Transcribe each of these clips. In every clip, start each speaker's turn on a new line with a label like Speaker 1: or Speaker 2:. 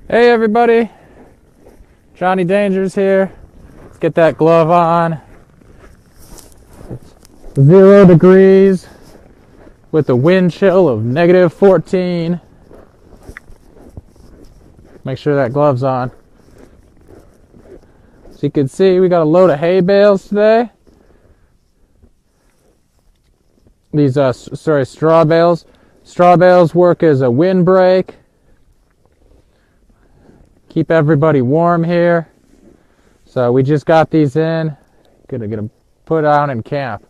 Speaker 1: Hey everybody, Johnny Danger's here. Let's get that glove on. It's 0 degrees with a wind chill of -14. Make sure that glove's on. So you can see we got a load of hay bales today. These straw bales. Straw bales work as a windbreak. Keep everybody warm here. So we just got these in. Gonna get them put out in camp.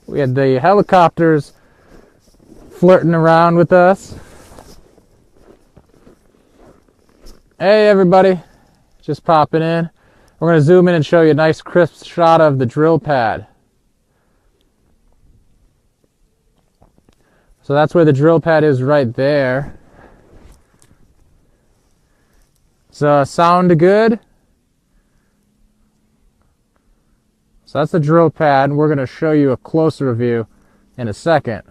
Speaker 1: We had the helicopters flirting around with us. Hey everybody, just popping in. We're gonna zoom in and show you a nice crisp shot of the drill pad. So that's where the drill pad is, right there. So sound good? So that's the drill pad, and we're going to show you a closer view in a second.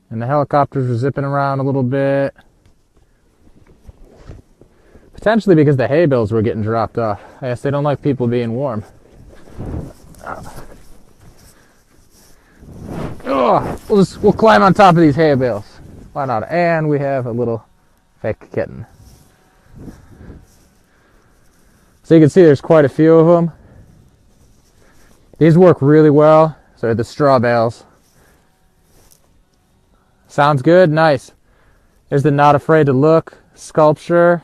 Speaker 1: And the helicopters are zipping around a little bit. Potentially because the hay bales were getting dropped off. I guess they don't like people being warm. We'll climb on top of these hay bales. Why not? And we have a little fake kitten. So you can see there's quite a few of them. These work really well. So the straw bales. Sounds good? Nice. There's the Not Afraid to Look sculpture.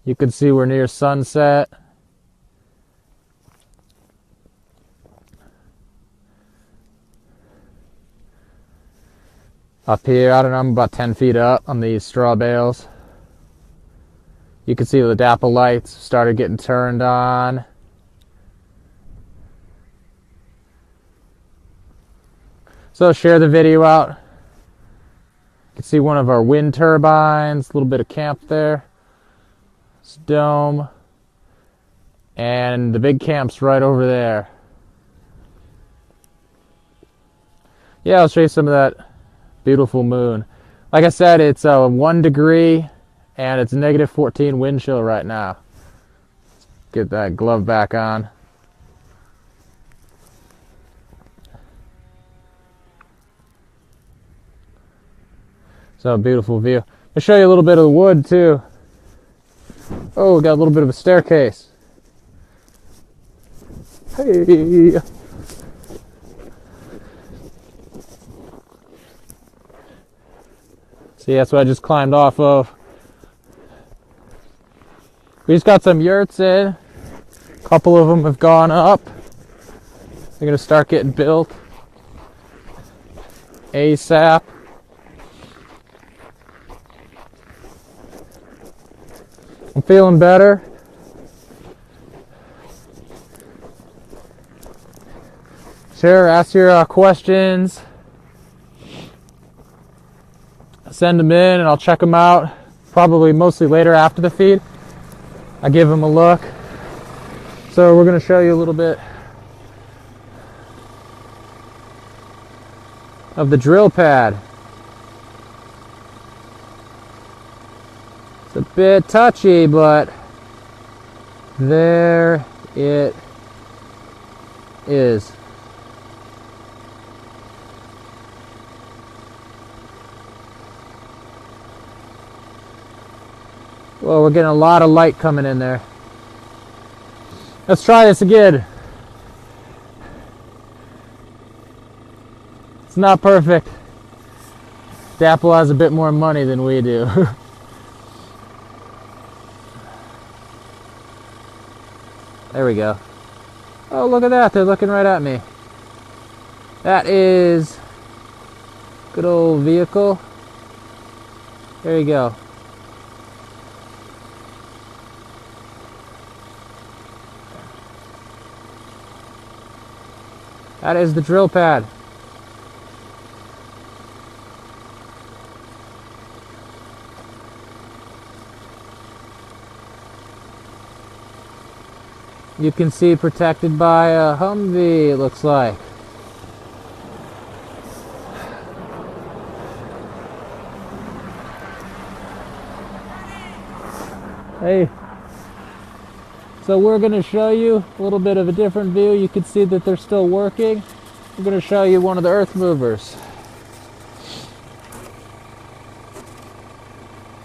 Speaker 1: You can see we're near sunset. Up here, I don't know, I'm about 10 feet up on these straw bales. You can see the DAPL lights started getting turned on. So share the video out. You can see one of our wind turbines, a little bit of camp there. It's dome. And the big camp's right over there. Yeah, I'll show you some of that beautiful moon. Like I said, it's 1 degree and it's -14 wind chill right now. Let's get that glove back on. So beautiful view. I'll show you a little bit of the wood too. Oh, we got a little bit of a staircase. Hey. See, that's what I just climbed off of. We just got some yurts in. A couple of them have gone up. They're going to start getting built ASAP. I'm feeling better. Sure, ask your questions. Send them in and I'll check them out. Probably mostly later after the feed. I give them a look. So we're going to show you a little bit of the drill pad. It's a bit touchy, but there it is. Well, we're getting a lot of light coming in there. Let's try this again. It's not perfect. DAPL has a bit more money than we do. There we go. Oh, look at that. They're looking right at me. That is good old vehicle. There you go. That is the drill pad. You can see protected by a Humvee, it looks like. Hey. So we're going to show you a little bit of a different view. You can see that they're still working. We're going to show you one of the earth movers.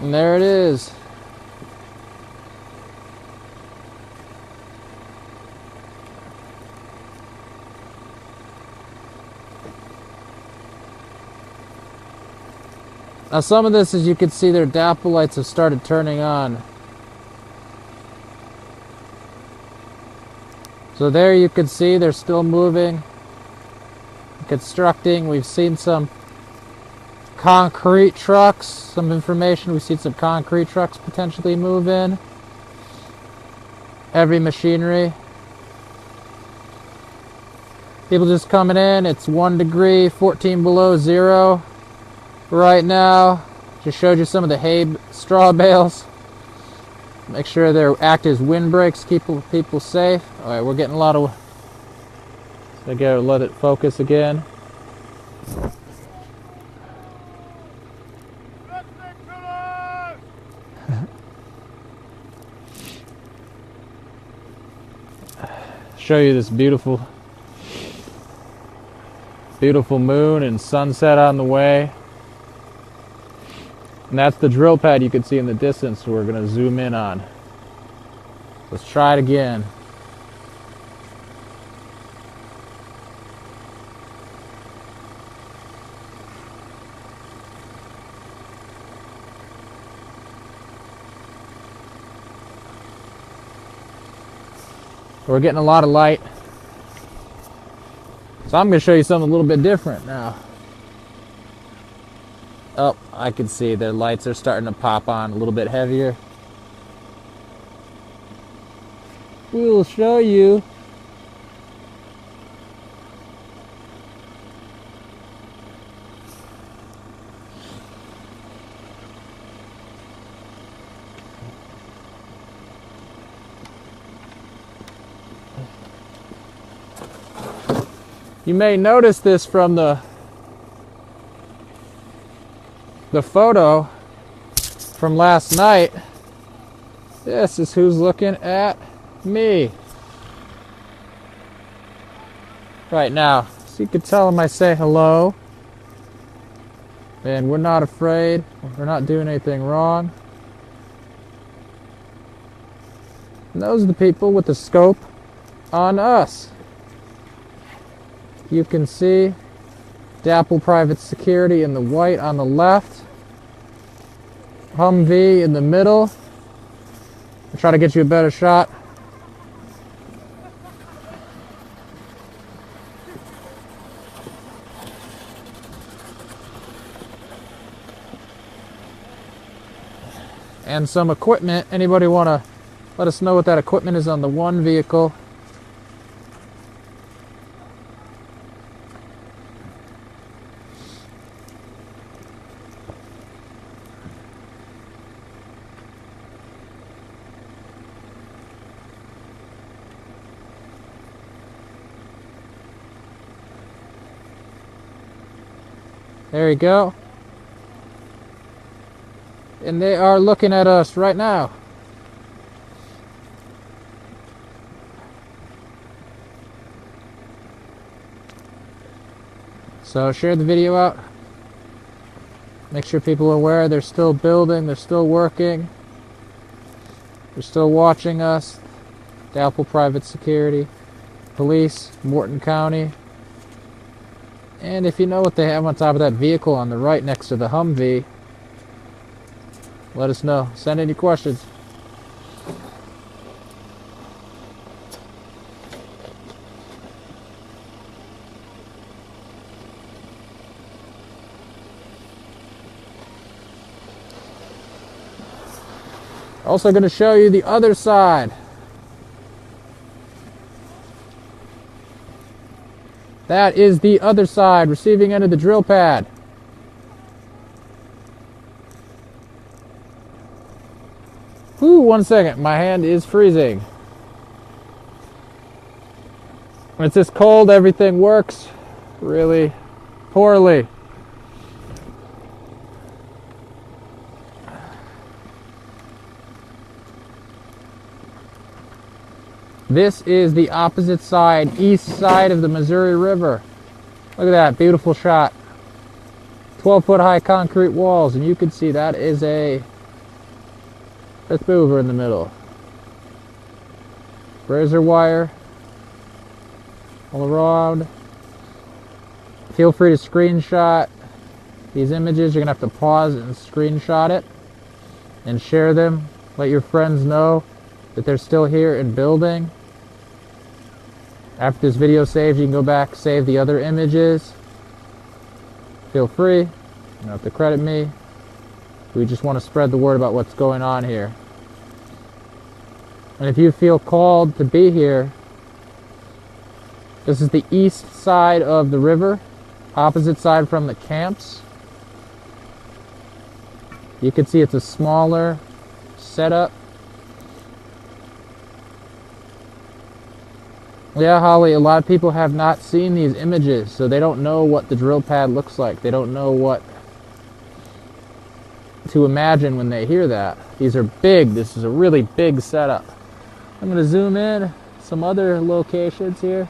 Speaker 1: And there it is. Now some of this, as you can see, their DAPL lights have started turning on. So there you can see they're still moving, constructing. We've seen some concrete trucks, some information. We've seen some concrete trucks potentially move in. Heavy machinery. People just coming in. It's 1 degree, 14 below zero right now. Just showed you some of the hay straw bales. Make sure they act as windbreaks, keep people safe. All right, we're getting a lot of... I gotta let it focus again. Show you this beautiful moon and sunset on the way. And that's the drill pad you can see in the distance we're going to zoom in on. Let's try it again. We're getting a lot of light. So I'm going to show you something a little bit different now. Oh, I can see their lights are starting to pop on a little bit heavier. We will show you you may notice this from the photo from last night. This is who's looking at me right now. So you can tell them I say hello. And we're not afraid. We're not doing anything wrong. And those are the people with the scope on us. You can see DAPL Private Security in the white on the left. Humvee in the middle. I'll try to get you a better shot. And some equipment. Anybody want to let us know what that equipment is on the one vehicle? There you go. And they are looking at us right now. So share the video out. Make sure people are aware they're still building, they're still working. They're still watching us. DAPL Private Security, Police, Morton County. And if you know what they have on top of that vehicle on the right next to the Humvee, let us know. Send any questions. Also going to show you the other side. That is the other side, receiving end of the drill pad. Whew, 1 second, my hand is freezing. When it's this cold, everything works really poorly. This is the opposite side, east side of the Missouri River. Look at that, beautiful shot. 12-foot high concrete walls, and you can see that is a earth mover in the middle. Razor wire all around. Feel free to screenshot these images. You're going to have to pause and screenshot it and share them. Let your friends know that they're still here and building. After this video saves, you can go back, save the other images. Feel free. You don't have to credit me. We just want to spread the word about what's going on here. And if you feel called to be here, this is the east side of the river, opposite side from the camps. You can see it's a smaller setup. Yeah, Holly, a lot of people have not seen these images, so they don't know what the drill pad looks like. They don't know what to imagine when they hear that. These are big. This is a really big setup. I'm going to zoom in some other locations here.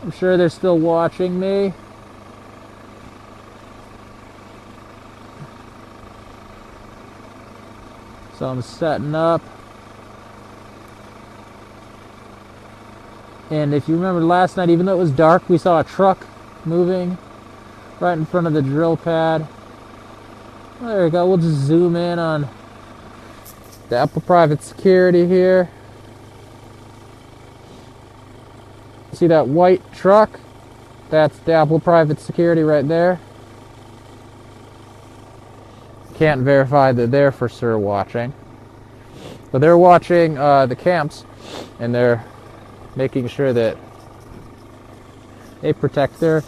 Speaker 1: I'm sure they're still watching me. So I'm setting up. And if you remember last night, even though it was dark, we saw a truck moving right in front of the drill pad. There we go. We'll just zoom in on DAPL Private Security here. See that white truck? That's DAPL Private Security right there. Can't verify that they're for sure watching. But they're watching the camps, and they're making sure that they protect their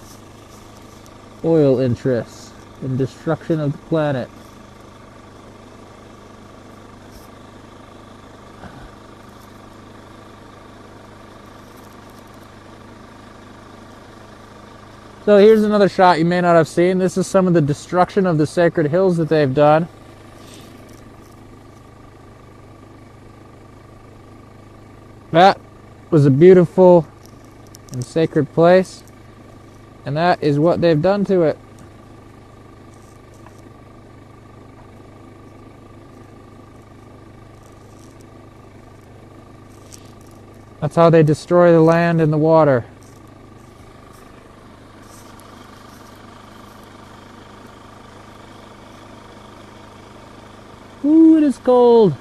Speaker 1: oil interests and destruction of the planet. So here's another shot you may not have seen. This is some of the destruction of the sacred hills that they've done. That was a beautiful and sacred place, and that is what they've done to it. That's how they destroy the land and the water. Ooh, it is cold.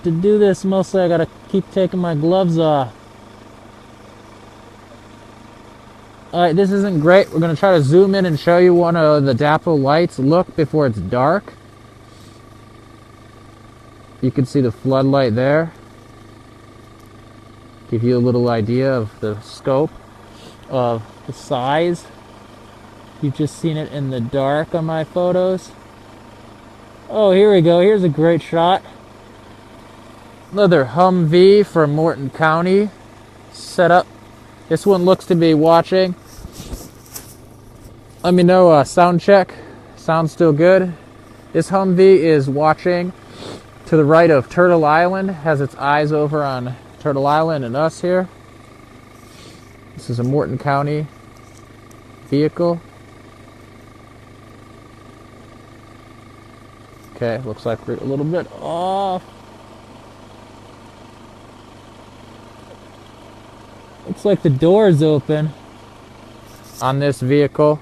Speaker 1: To do this, mostly I gotta keep taking my gloves off. Alright, this isn't great. We're gonna try to zoom in and show you one of the DAPL lights look before it's dark. You can see the floodlight there. Give you a little idea of the scope of the size. You've just seen it in the dark on my photos. Oh, here we go. Here's a great shot. Another Humvee from Morton County set up. This one looks to be watching. Let me know, sound check. Sounds still good. This Humvee is watching to the right of Turtle Island. Has its eyes over on Turtle Island and us here. This is a Morton County vehicle. Okay, looks like we're a little bit off. Looks like the door is open on this vehicle.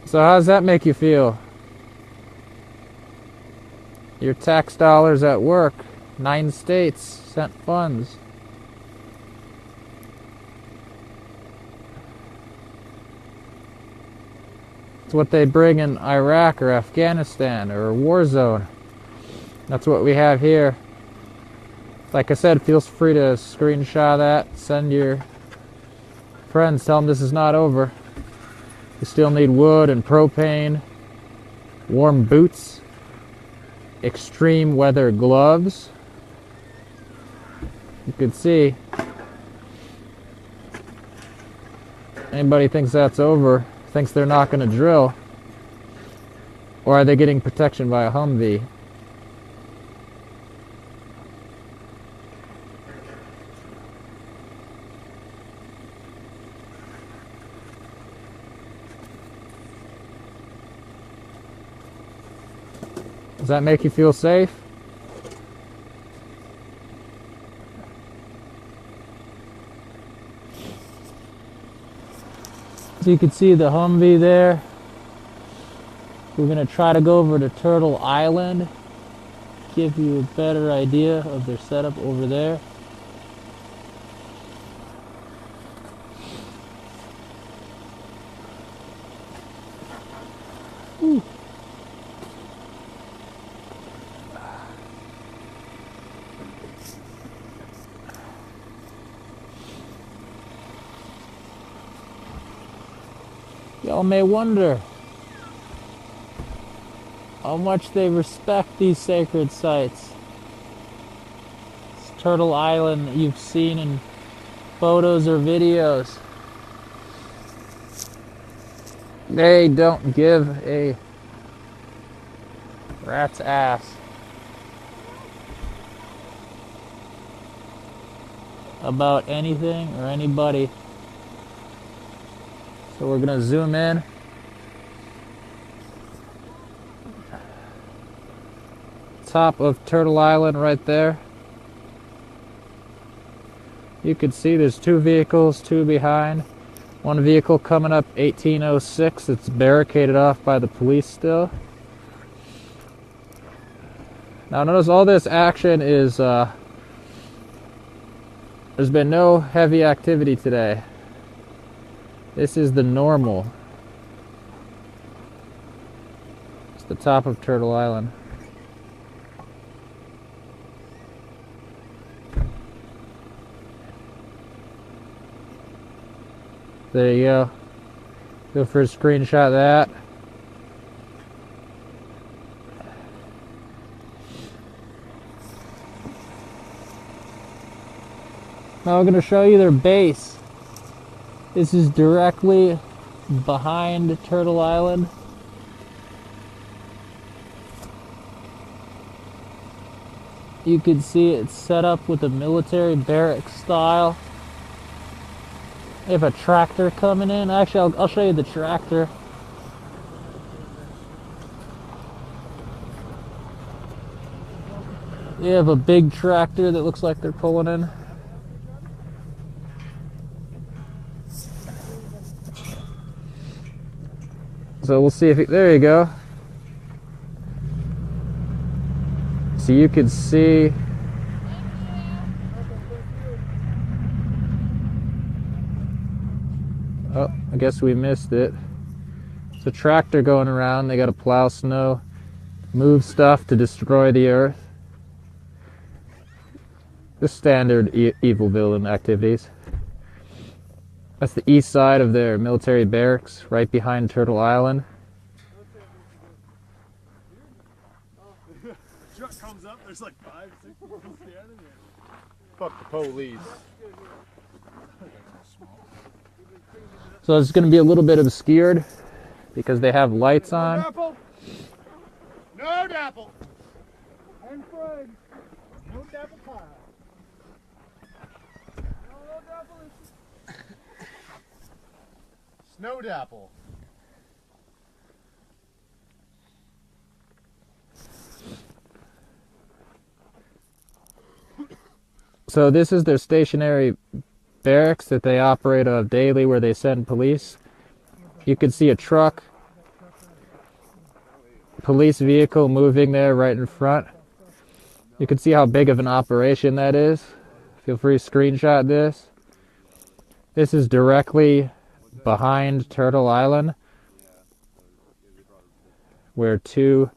Speaker 1: So how does that make you feel? Your tax dollars at work, 9 states sent funds. It's what they bring in Iraq or Afghanistan or a war zone. That's what we have here. Like I said, feel free to screenshot that, send your friends, tell them this is not over. You still need wood and propane, warm boots, extreme weather gloves. You can see, anybody thinks that's over, thinks they're not going to drill. Or are they getting protection by a Humvee? Does that make you feel safe? So you can see the Humvee there. We're going to try to go over to Turtle Island, give you a better idea of their setup over there. Ooh. Y'all may wonder how much they respect these sacred sites. It's Turtle Island that you've seen in photos or videos. They don't give a rat's ass about anything or anybody. So we're gonna zoom in. Top of Turtle Island right there. You can see there's two vehicles, two behind. One vehicle coming up 1806. It's barricaded off by the police still. Now notice all this action is, there's been no heavy activity today. This is the normal. It's the top of Turtle Island. There you go. Go for a screenshot of that. Now I'm going to show you their base. This is directly behind Turtle Island. You can see it's set up with a military barracks style. They have a tractor coming in. Actually, I'll show you the tractor. They have a big tractor that looks like they're pulling in. So we'll see if there you go. So you can see oh, I guess we missed it. It's a tractor going around. They got to plow snow, move stuff to destroy the earth. The standard evil villain activities. That's the east side of their military barracks, right behind Turtle Island.
Speaker 2: Truck comes up, there's like 5, 6 people standing there. Fuck the police.
Speaker 1: So it's going to be a little bit obscured because they have lights on.
Speaker 2: No DAPL! No DAPL! And friends, no DAPL pie. No DAPL. Snow DAPL.
Speaker 1: So this is their stationary barracks that they operate daily where they send police. You can see a truck, police vehicle moving there right in front. You can see how big of an operation that is. Feel free to screenshot this. This is directly behind Turtle Island, where two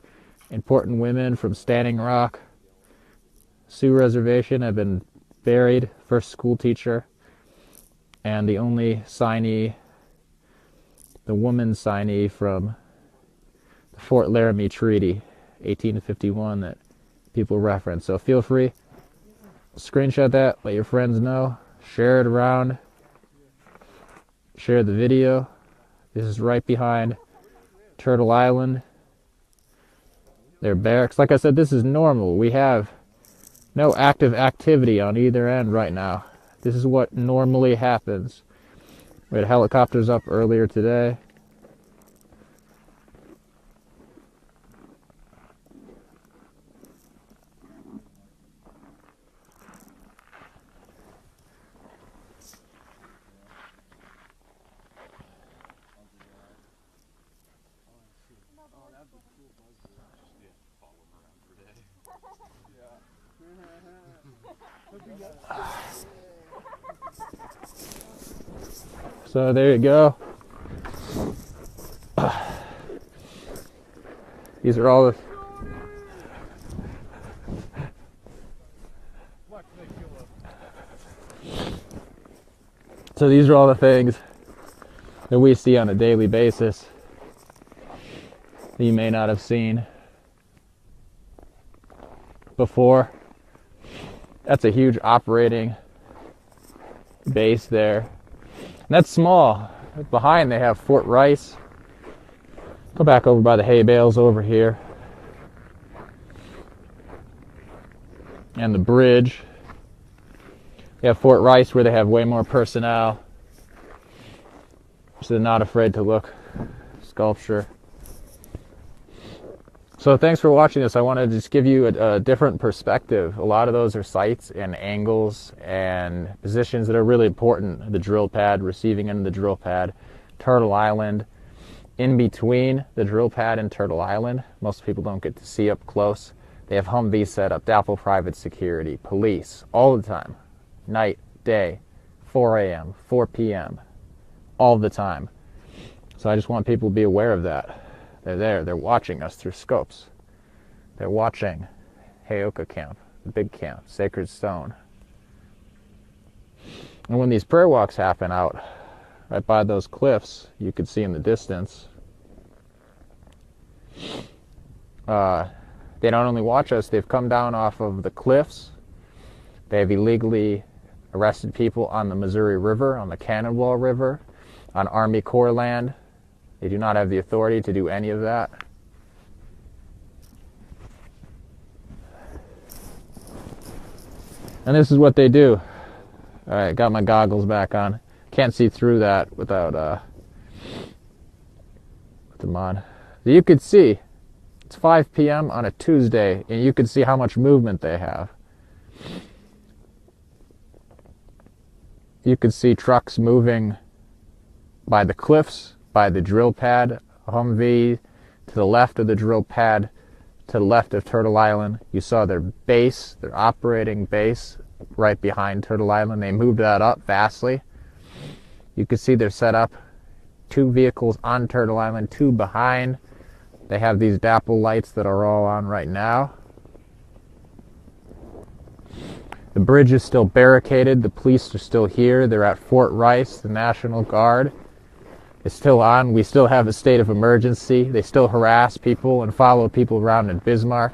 Speaker 1: important women from Standing Rock Sioux Reservation have been buried. First school teacher and the only signee, the woman signee from the Fort Laramie Treaty, 1851, that people reference. So feel free, screenshot that, let your friends know, share it around, share the video. This is right behind Turtle Island. their barracks. Like I said, this is normal. We have no active activity on either end right now. This is what normally happens. We had helicopters up earlier today. So there you go. These are all the things that we see on a daily basis that you may not have seen before. That's a huge operating base there. And that's small. Behind they have Fort Rice. Go back over by the hay bales over here. And the bridge. They have Fort Rice where they have way more personnel. So they're not afraid to look. Sculpture. So thanks for watching this. I want to just give you a different perspective. A lot of those are sites and angles and positions that are really important. The drill pad, receiving end of the drill pad, Turtle Island. In between the drill pad and Turtle Island, most people don't get to see up close. They have Humvees set up, DAPL private security, police, all the time. Night, day, 4 a.m., 4 p.m., all the time. So I just want people to be aware of that. They're there. They're watching us through scopes. They're watching Heyoka Camp, the big camp, Sacred Stone. And when these prayer walks happen out right by those cliffs, you could see in the distance, they don't only watch us, they've come down off of the cliffs. They have illegally arrested people on the Missouri River, on the Cannonball River, on Army Corps land. They do not have the authority to do any of that. And this is what they do. All right, got my goggles back on. Can't see through that without with them on. You could see it's 5 p.m. on a Tuesday, and you could see how much movement they have. You could see trucks moving by the cliffs, by the drill pad, Humvee, to the left of the drill pad, to the left of Turtle Island. You saw their base, their operating base, right behind Turtle Island. They moved that up vastly. You could see their setup. 2 vehicles on Turtle Island, 2 behind. They have these DAPL lights that are all on right now. The bridge is still barricaded. The police are still here. They're at Fort Rice. The National Guard is still on. We still have a state of emergency. They still harass people and follow people around in Bismarck,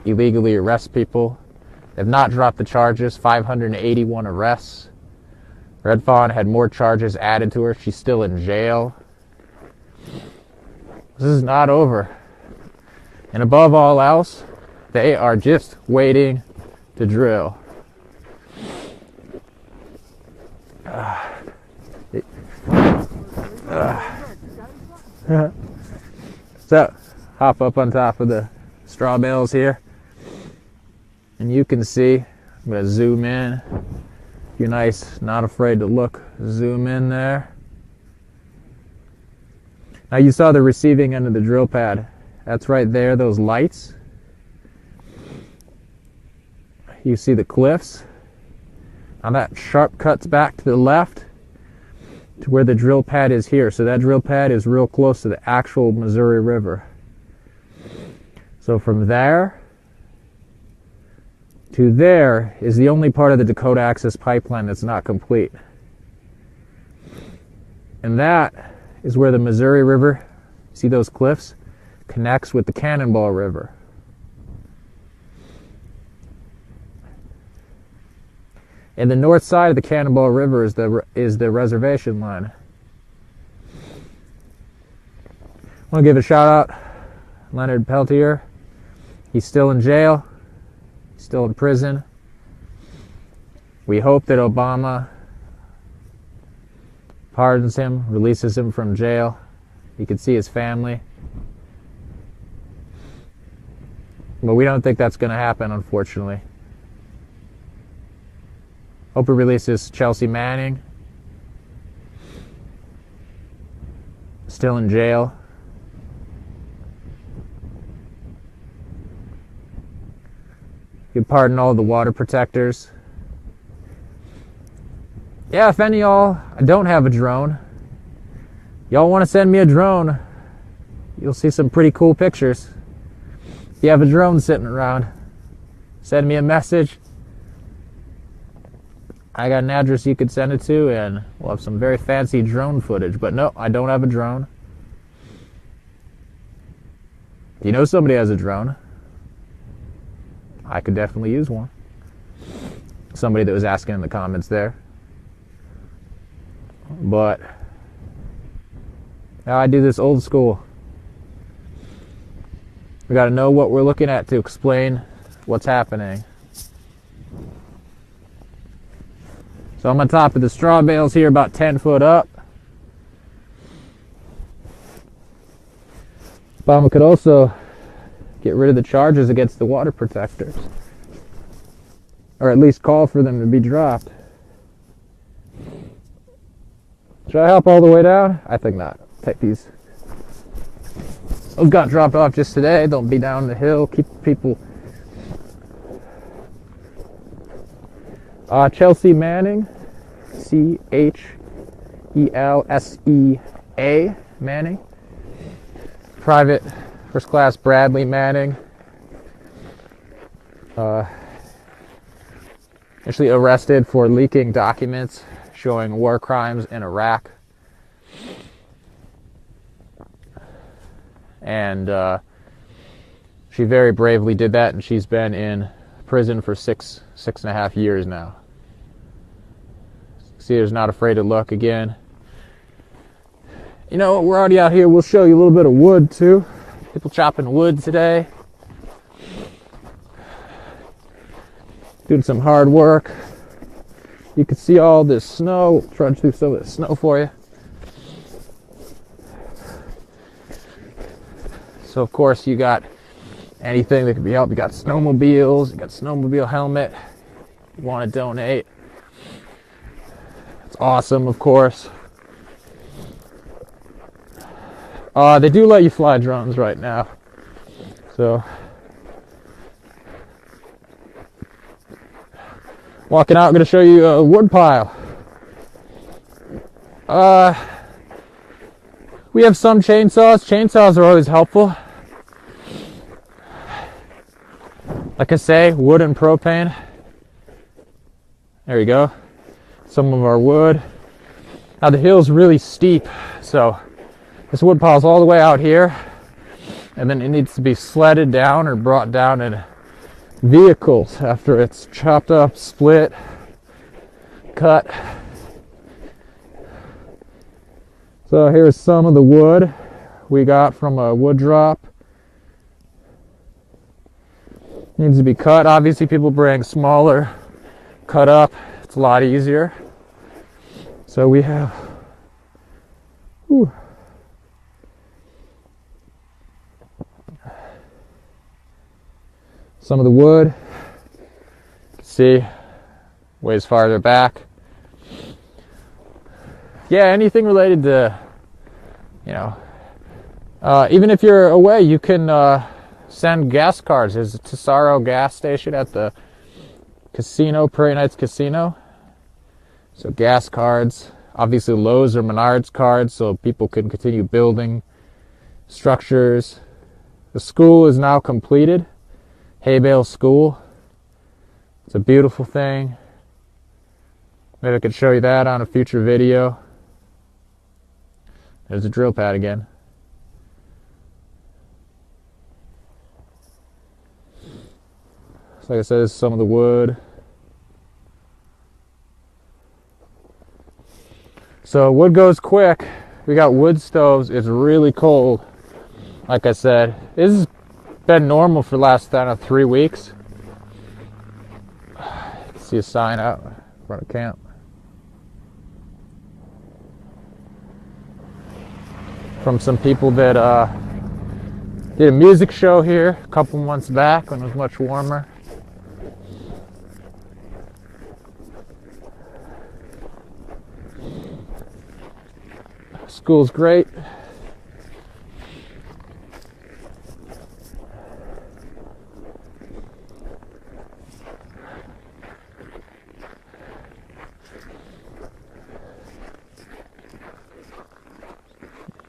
Speaker 1: illegally arrest people. They've not dropped the charges. 581 arrests. Red Fawn had more charges added to her. She's still in jail. This is not over. And above all else, they are just waiting to drill. So, hop up on top of the straw bales here, and you can see, I'm going to zoom in. You're nice, not afraid to look, zoom in there. Now you saw the receiving end of the drill pad. That's right there, those lights. You see the cliffs. Now that sharp cuts back to the left to where the drill pad is here. So that drill pad is real close to the actual Missouri River. So from there to there is the only part of the Dakota Access Pipeline that's not complete. And that is where the Missouri River, see those cliffs, connects with the Cannonball River. And the north side of the Cannonball River is the reservation line. I want to give a shout out, Leonard Peltier, He's still in jail. He's still in prison. We hope that Obama pardons him, releases him from jail. He could see his family. But we don't think that's going to happen, unfortunately. Hope he releases Chelsea Manning. Still in jail. He'd pardon all the water protectors. Yeah, if any of y'all don't have a drone, y'all want to send me a drone, you'll see some pretty cool pictures. If you have a drone sitting around, send me a message. I got an address you could send it to, and we'll have some very fancy drone footage. But no, I don't have a drone. If you know somebody has a drone, I could definitely use one. Somebody that was asking in the comments there. But now I do this old school. We got to know what we're looking at to explain what's happening. So I'm on top of the straw bales here, about 10 foot up. Obama could also get rid of the charges against the water protectors, or at least call for them to be dropped. Should I hop all the way down? I think not. Take these. Those got dropped off just today. They'll be down the hill. Keep people. Chelsea Manning, ChelseA Manning. Private First Class Bradley Manning. Initially arrested for leaking documents showing war crimes in Iraq. And she very bravely did that, and she's been in prison for six and a half years now. See, there's not afraid to look again. You know, we're already out here. We'll show you a little bit of wood too. People chopping wood today. Doing some hard work. You can see all this snow. We'll trudge through some of the snow for you. So of course you got anything that could be helped. You got snowmobiles, you got snowmobile helmet. You want to donate. It's awesome, of course. They do let you fly drones right now. So walking out, I'm going to show you a wood pile. We have some chainsaws. Chainsaws are always helpful. Like I say, wood and propane. There you go. Some of our wood. Now the hill's really steep, so this wood pile's all the way out here, and then it needs to be sledded down or brought down in vehicles after it's chopped up, split, cut. So here's some of the wood we got from a wood drop. Needs to be cut. Obviously people bring smaller, cut up. It's a lot easier. So we have some of the wood. You can see ways farther back. Yeah, anything related to, you know, even if you're away, you can send gas cards. There's a Tesoro gas station at the casino, Prairie Knights Casino. So gas cards, obviously Lowe's or Menards cards, so people can continue building structures. The school is now completed, Haybale School. It's a beautiful thing. Maybe I could show you that on a future video. There's a drill pad again. So like I said, this is some of the wood. So wood goes quick. We got wood stoves. It's really cold. Like I said, this is been normal for the last 3 weeks. You can see a sign out in front of camp. From some people that did a music show here a couple months back when it was much warmer. School's great.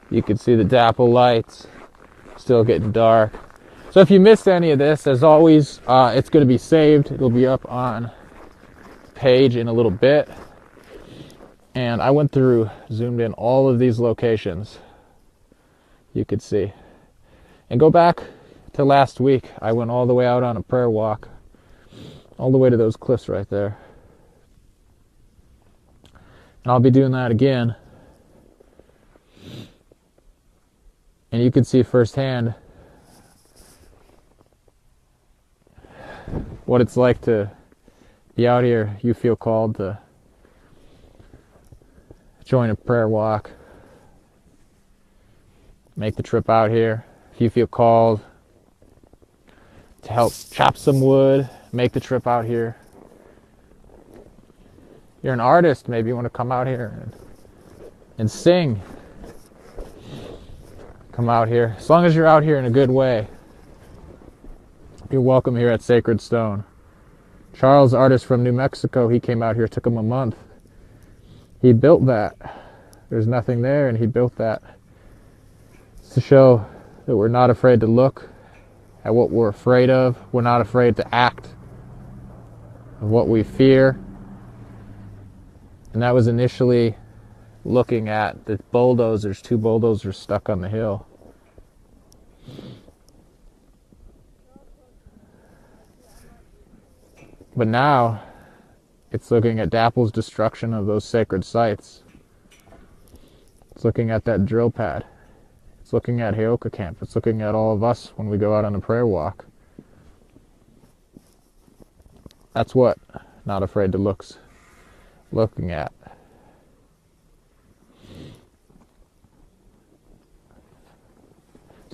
Speaker 1: You can see the DAPL lights, still getting dark. So if you missed any of this, as always, it's going to be saved. It'll be up on the page in a little bit. And I went through, zoomed in all of these locations, you could see. And go back to last week. I went all the way out on a prayer walk, all the way to those cliffs right there. And I'll be doing that again. And you can see firsthand what it's like to be out here. You feel called to join a prayer walk, make the trip out here. If you feel called to help chop some wood, make the trip out here. You're an artist, maybe you want to come out here and sing. Come out here. As long as you're out here in a good way, you're welcome here at Sacred Stone. Charles, artist from New Mexico, he came out here, took him a month. He built that. There's nothing there, and he built that. It's to show that we're not afraid to look at what we're afraid of. We're not afraid to act of what we fear. And that was initially looking at the bulldozers, 2 bulldozers stuck on the hill. But now it's looking at DAPL's destruction of those sacred sites. It's looking at that drill pad. It's looking at Heoka Camp. It's looking at all of us when we go out on a prayer walk. That's what Not Afraid to Look's looking at.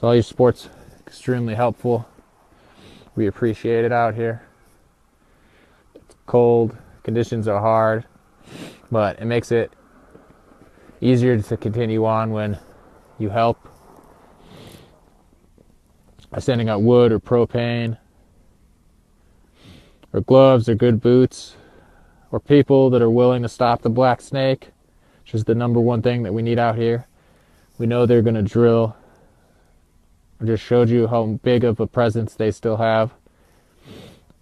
Speaker 1: So all your support's extremely helpful. We appreciate it out here. It's cold, conditions are hard, but it makes it easier to continue on when you help by sending out wood or propane or gloves or good boots or people that are willing to stop the black snake, which is the #1 thing that we need out here. We know they're going to drill. I just showed you how big of a presence they still have,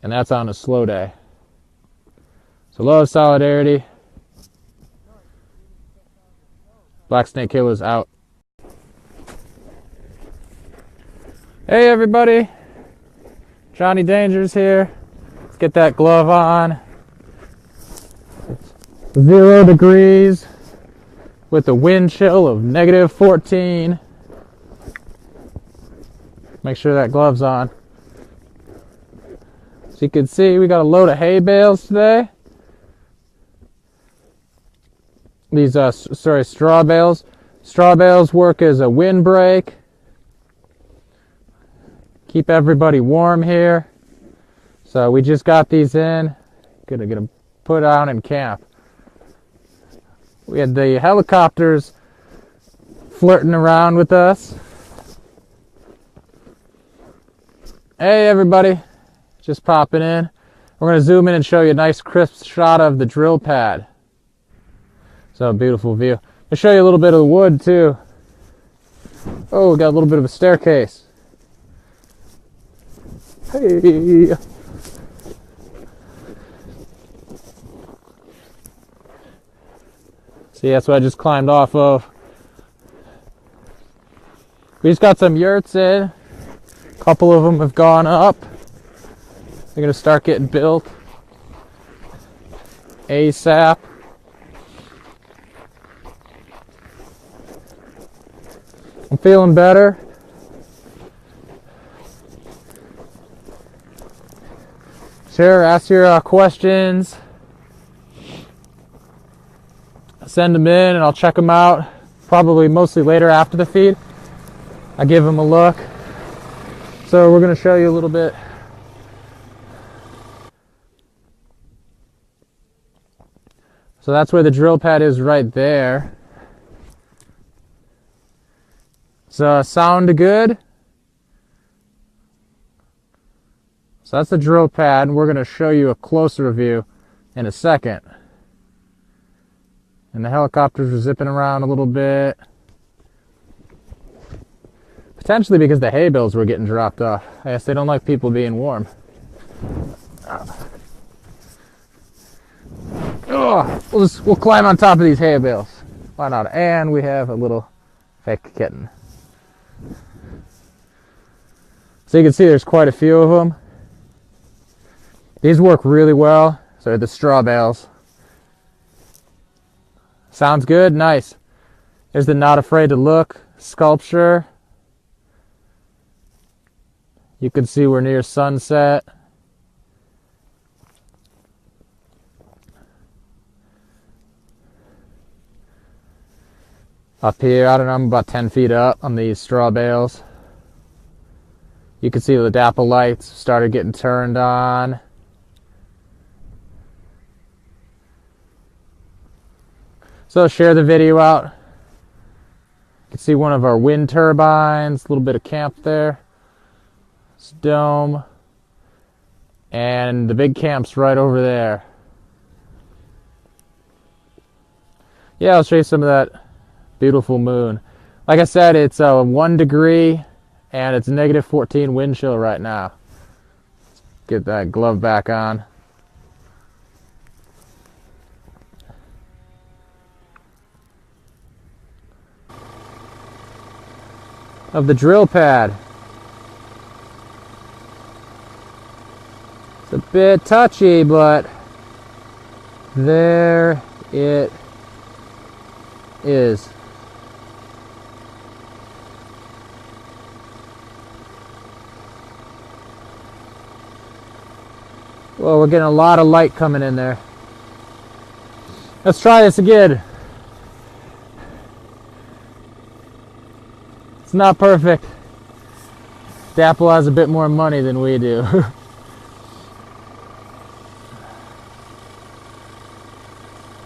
Speaker 1: and that's on a slow day. So love, solidarity. Black snake killers out. Hey everybody, Johnny Danger's here. Let's get that glove on. It's 0 degrees with a wind chill of -14. Make sure that glove's on. So you can see we got a load of hay bales today. These straw bales. Straw bales work as a windbreak. Keep everybody warm here. So we just got these in. Gonna get them put out in camp. We had the helicopters flirting around with us. Hey everybody, just popping in. We're going to zoom in and show you a nice crisp shot of the drill pad. So beautiful view. I'll show you a little bit of the wood too. Oh, we got a little bit of a staircase. Hey. See, that's what I just climbed off of. We just got some yurts in. A couple of them have gone up. They're going to start getting built ASAP. I'm feeling better. Sure, ask your questions. Send them in and I'll check them out. Probably mostly later after the feed. I give them a look. So we're going to show you a little bit. So that's where the drill pad is right there. So sound good? So that's the drill pad, and we're going to show you a closer view in a second. And the helicopters are zipping around a little bit. Potentially because the hay bales were getting dropped off. I guess they don't like people being warm. Oh, we'll climb on top of these hay bales. Why not? And we have a little fake kitten. So you can see there's quite a few of them. These work really well. So the straw bales. Sounds good? Nice. There's the Not Afraid to Look sculpture. You can see we're near sunset. Up here, I don't know, I'm about 10 feet up on these straw bales. You can see the DAPL lights started getting turned on. So share the video out. You can see one of our wind turbines, a little bit of camp there. It's dome. And the big camp's right over there. Yeah, I'll show you some of that beautiful moon. Like I said, it's 1 degree and it's negative 14 wind chill right now. Let's get that glove back on. Of the drill pad. It's a bit touchy, but there it is. Well, we're getting a lot of light coming in there. Let's try this again. It's not perfect. DAPL has a bit more money than we do.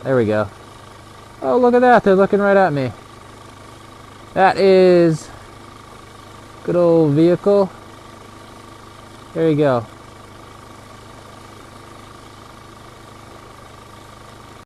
Speaker 1: There we go. Oh, look at that. They're looking right at me. That is good old vehicle. There you go.